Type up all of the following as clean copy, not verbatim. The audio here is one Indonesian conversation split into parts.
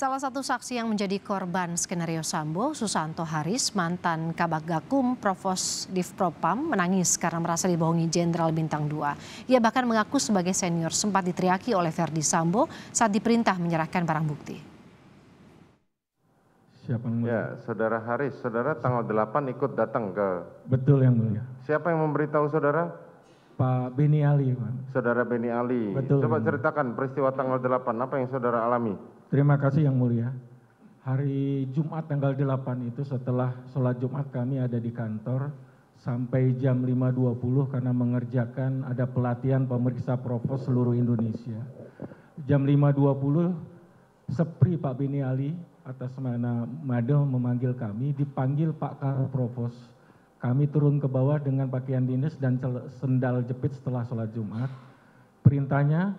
Salah satu saksi yang menjadi korban skenario Sambo, Susanto Haris, mantan Kabag Gakum Provos Divpropam, menangis karena merasa dibohongi Jenderal Bintang 2. Ia bahkan mengaku sebagai senior sempat diteriaki oleh Verdi Sambo saat diperintah menyerahkan barang bukti. Siapa yang mulia? Ya, Saudara Haris, saudara tanggal 8 ikut datang ke... Betul yang mulia. Siapa yang memberitahu saudara? Pak Beni Ali, Pak. Saudara Beni Ali. Betul. Coba ceritakan peristiwa tanggal 8, apa yang saudara alami? Terima kasih yang mulia. Hari Jumat tanggal 8 itu setelah sholat Jumat kami ada di kantor sampai jam 5.20 karena mengerjakan ada pelatihan pemeriksa provos seluruh Indonesia. Jam 5.20 Sepri Pak Beni Ali atas nama Mado memanggil kami, dipanggil Pak Karo Provos. Kami turun ke bawah dengan pakaian dinas dan sendal jepit setelah sholat Jumat. Perintahnya,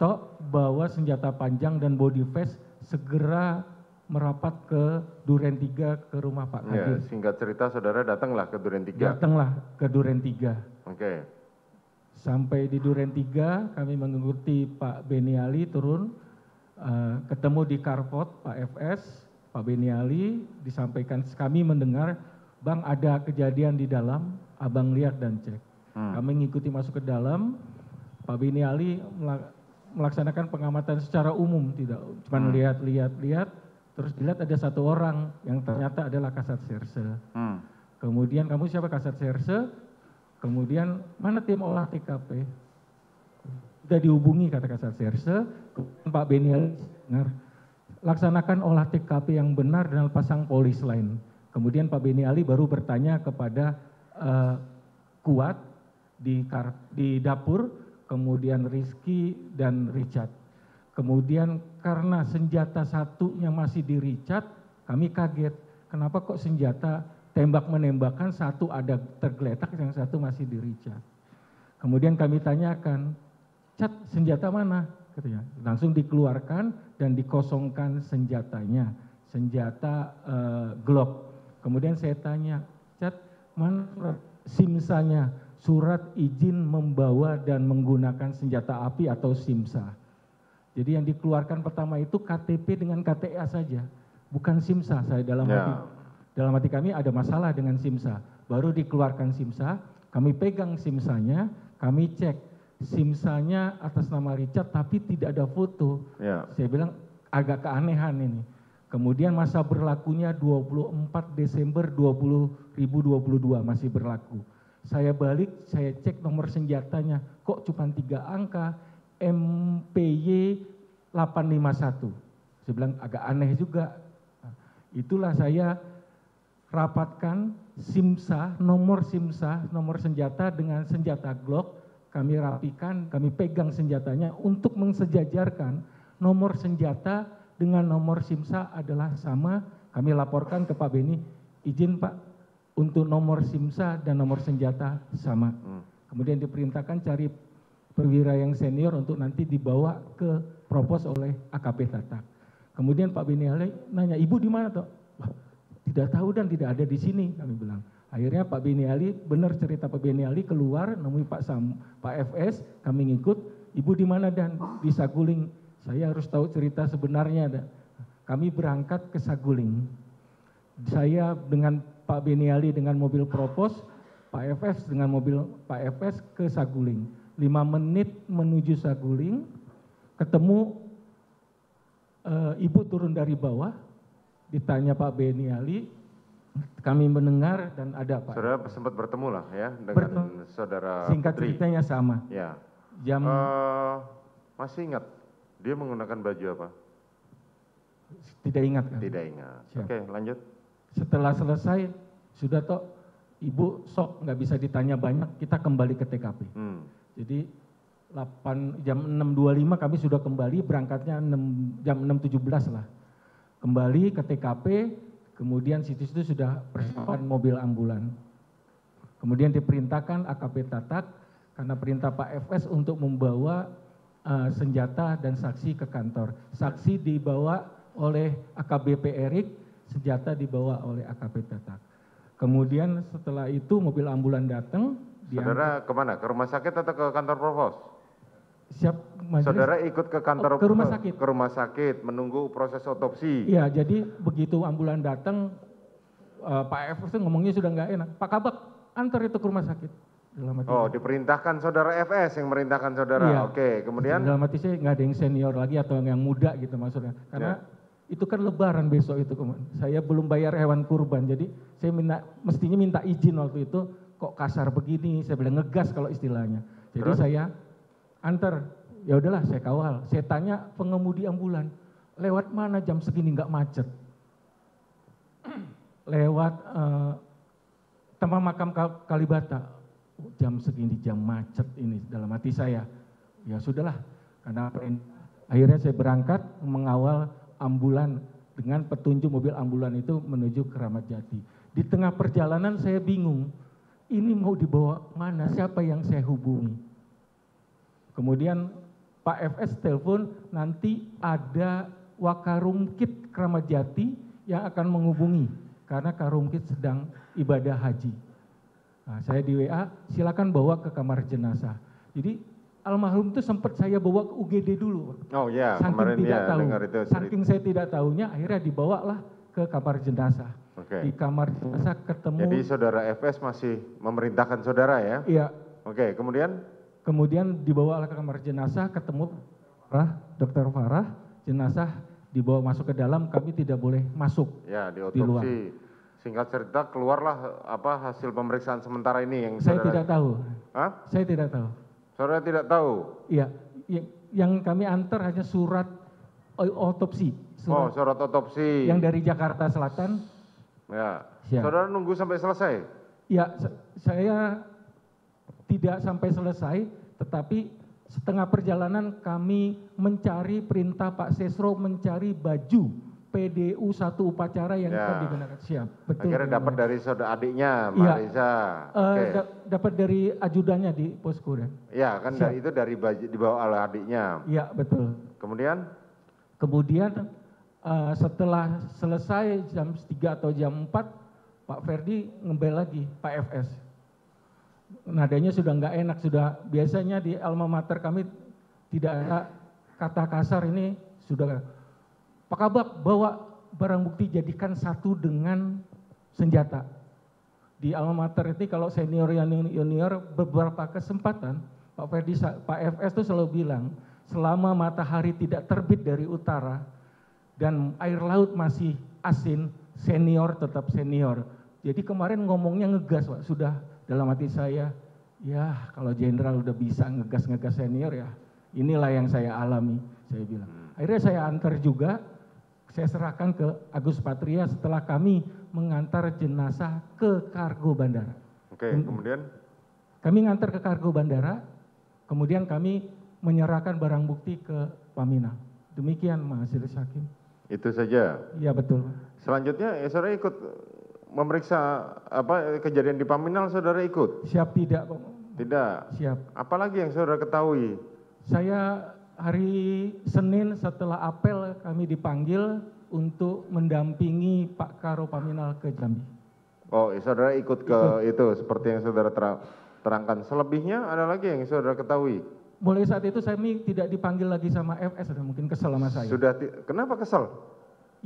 Tok bawa senjata panjang dan body vest segera merapat ke Duren 3 ke rumah Pak Kadir. Ya, singkat cerita saudara datanglah ke Duren 3. Datanglah ke Duren 3. Oke. Sampai di Duren 3 kami mengikuti Pak Beni Ali turun, ketemu di Karpot Pak FS, Pak Beni Ali, disampaikan kami mendengar, Bang ada kejadian di dalam, abang lihat dan cek. Kami mengikuti masuk ke dalam, Pak Beni Ali melaksanakan pengamatan secara umum, tidak cuma lihat, terus dilihat ada satu orang yang ternyata adalah Kasat Serse. Kemudian kamu siapa Kasat Serse? Kemudian mana tim olah TKP? Sudah dihubungi kata Kasat Serse, Pak Beni Ali laksanakan olah TKP yang benar dan pasang polis lain. Kemudian Pak Beni Ali baru bertanya kepada Kuat di dapur, kemudian Rizky dan Richard. Kemudian karena senjata satunya masih di Richard, kami kaget. Kenapa kok senjata tembak-menembakkan satu ada tergeletak, yang satu masih di Richard. Kemudian kami tanyakan, Cat senjata mana? Katanya. Langsung dikeluarkan dan dikosongkan senjatanya. Senjata Glock. Kemudian saya tanya, Cat mana simsanya? Surat izin membawa dan menggunakan senjata api atau SIMSA. Jadi yang dikeluarkan pertama itu KTP dengan KTA saja, bukan SIMSA. Saya dalam hati kami ada masalah dengan SIMSA. Baru dikeluarkan SIMSA, kami pegang SIMSAnya, kami cek SIMSAnya atas nama Richard tapi tidak ada foto. Saya bilang agak keanehan ini. Kemudian masa berlakunya 24 Desember 2022 masih berlaku. Saya balik, saya cek nomor senjatanya, kok cuma 3 angka, MPY 851. Saya bilang agak aneh juga. Nah, itulah saya rapatkan SIMSA, nomor senjata dengan senjata Glock, kami rapikan, kami pegang senjatanya untuk mensejajarkan nomor senjata dengan nomor SIMSA adalah sama. Kami laporkan ke Pak Beni, izin Pak, untuk nomor SIMSA dan nomor senjata sama. Kemudian diperintahkan cari perwira yang senior untuk nanti dibawa ke Provos oleh AKP Tatak. Kemudian Pak Beni Ali nanya, ibu di mana toh? Wah, tidak tahu dan tidak ada di sini, kami bilang. Akhirnya Pak Beni Ali, benar cerita Pak Beni Ali, keluar nemui Pak FS, kami ngikut, ibu di mana dan? Di Saguling. Saya harus tahu cerita sebenarnya. Dan kami berangkat ke Saguling. Saya dengan Pak Beni Ali dengan mobil Provos, Pak FS dengan mobil Pak FS ke Saguling. 5 menit menuju Saguling, ketemu ibu turun dari bawah, ditanya Pak Beni Ali, kami mendengar dan ada Pak. Saudara sempat bertemu lah ya dengan saudara Singkat Putri. ceritanya sama. Ya. Jam masih ingat dia menggunakan baju apa? Tidak ingat kan? Tidak ingat. Siap. Oke, lanjut. Setelah selesai, sudah toh ibu sok nggak bisa ditanya banyak, kita kembali ke TKP. Jadi jam 6.25 kami sudah kembali, berangkatnya jam 6.17 lah. Kembali ke TKP, kemudian situ-situ sudah persiapan mobil ambulan. Kemudian diperintahkan AKP Tatak, karena perintah Pak FS untuk membawa senjata dan saksi ke kantor. Saksi dibawa oleh AKBP Erik, senjata dibawa oleh AKP Tatak. Kemudian setelah itu mobil ambulan datang. Saudara kemana? Ke rumah sakit atau ke kantor Provos? Siap majelis. Saudara ikut ke kantor ke rumah sakit. Ke rumah sakit menunggu proses otopsi. Iya, jadi begitu ambulan datang, Pak FS tuh ngomongnya sudah nggak enak. Pak Kabak, antar itu ke rumah sakit. Dalam hati Oh, diperintahkan saudara FS yang merintahkan saudara. iya. Oke, kemudian Dalam hati saya nggak ada yang senior lagi atau yang muda gitu maksudnya. Karena itu kan lebaran besok itu. Saya belum bayar hewan kurban, jadi saya mestinya minta izin waktu itu. Kok kasar begini? Saya bilang ngegas kalau istilahnya. Jadi Terus? saya antar. Ya udahlah, saya kawal. Saya tanya pengemudi ambulan, lewat mana jam segini nggak macet? Lewat Taman Makam Kalibata. Jam segini jam macet ini dalam hati saya. Ya sudahlah, karena akhirnya saya berangkat mengawal ambulan dengan petunjuk mobil ambulan itu menuju Keramat Jati. Di tengah perjalanan saya bingung, ini mau dibawa mana, siapa yang saya hubungi. Kemudian Pak FS telepon, nanti ada Wakarumkit Keramat Jati yang akan menghubungi, karena Karumkit sedang ibadah haji. Nah, saya di WA, silakan bawa ke kamar jenazah. Jadi almarhum itu sempat saya bawa ke UGD dulu. Oh ya, saking kemarin tidak ya tahu, dengar itu. saking saya tidak tahunya, akhirnya dibawalah ke kamar jenazah. Oke. Di kamar jenazah ketemu. Jadi saudara FS masih memerintahkan saudara ya? Iya. Oke, kemudian? Kemudian dibawa ke kamar jenazah, ketemu Dokter Farah, jenazah dibawa masuk ke dalam, kami tidak boleh masuk. Ya, di Di luar. otopsi. Singkat cerita keluarlah hasil pemeriksaan sementara ini yang Saya saudara... tidak tahu. Hah? Saya tidak tahu. Saudara tidak tahu? Iya, yang kami antar hanya surat otopsi. Surat otopsi. Yang dari Jakarta Selatan. Ya. Siap. Saudara nunggu sampai selesai? Ya, saya tidak sampai selesai, tetapi setengah perjalanan kami mencari perintah Pak Sesro mencari baju PDU satu upacara yang akan digunakan. Siap, betul. Akhirnya dapat dari saudara adiknya, Marisa. Dapat dari ajudannya di posko. Iya, kan itu dari baju dibawa oleh adiknya. Iya, betul. Kemudian setelah selesai jam 3 atau jam 4, Pak Ferdi ngembel lagi, Pak FS. Nadanya sudah nggak enak, sudah biasanya di alma mater kami tidak ada kata kasar, ini sudah. Pak Kabak bawa barang bukti jadikan satu dengan senjata. Di alma mater ini kalau senior junior beberapa kesempatan Pak FS itu selalu bilang, selama matahari tidak terbit dari utara dan air laut masih asin, senior tetap senior. Jadi kemarin ngomongnya ngegas, Pak. Sudah dalam hati saya, ya kalau jenderal udah bisa ngegas-ngegas senior ya, inilah yang saya alami, saya bilang. Akhirnya saya antar juga, saya serahkan ke Agus Patria setelah kami mengantar jenazah ke kargo bandara. Oke, kemudian? Kami ngantar ke kargo bandara, kemudian kami menyerahkan barang bukti ke Paminal. Demikian Majelis Hakim. Itu saja? Iya, betul. Selanjutnya saudara ikut memeriksa kejadian di Paminal, saudara ikut? Siap tidak, Pak. Tidak? Siap. Apalagi yang saudara ketahui? Saya hari Senin setelah apel kami dipanggil untuk mendampingi Pak Karo Paminal ke Jambi. Oh, saudara ikut ke itu seperti yang saudara terangkan. Selebihnya ada lagi yang saudara ketahui? Mulai saat itu saya tidak dipanggil lagi sama FS, mungkin kesel sama saya. Kenapa kesel?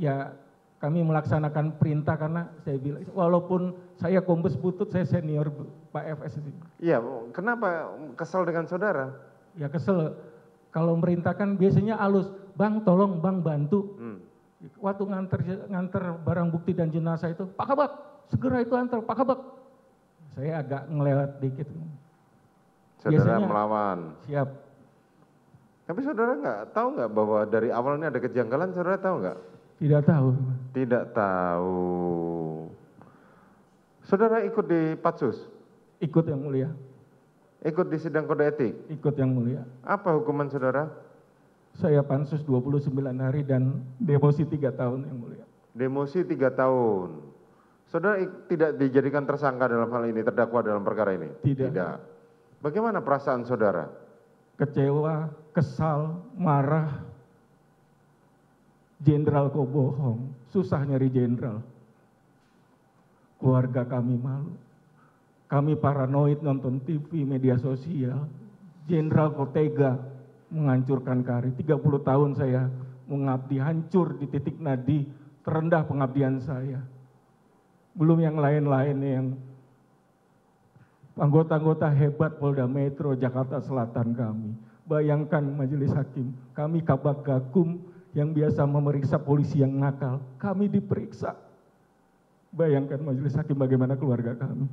Ya, kami melaksanakan perintah karena saya bilang, walaupun saya kombes butut, saya senior Pak FS. Iya, kenapa kesel dengan saudara? Ya kesel. Kalau merintahkan biasanya halus, Bang tolong Bang bantu. Waktu nganter barang bukti dan jenazah itu, Pak Kabak segera itu antar, Pak Kabak. Saya agak ngelewat dikit. Saudara biasanya, melawan. Siap. Tapi saudara tahu nggak bahwa dari awalnya ada kejanggalan, saudara tahu nggak? Tidak tahu. Tidak tahu. Saudara ikut di Patsus? Ikut yang mulia. Ikut di sidang kode etik? Ikut yang mulia. Apa hukuman saudara? Saya pansus 29 hari dan demosi 3 tahun yang mulia. Demosi 3 tahun. Saudara tidak dijadikan tersangka dalam hal ini, terdakwa dalam perkara ini? Tidak. Bagaimana perasaan saudara? Kecewa, kesal, marah. Jenderal kok bohong, susah nyari jenderal. Keluarga kami malu. Kami paranoid nonton TV, media sosial. Jenderal kok tega. menghancurkan karir. 30 tahun saya mengabdi, hancur di titik nadi terendah pengabdian saya. Belum yang lain-lain yang anggota-anggota hebat Polda Metro Jakarta Selatan kami. Bayangkan majelis hakim, kami Kabag Gakum yang biasa memeriksa polisi yang nakal, kami diperiksa. Bayangkan majelis hakim bagaimana keluarga kami.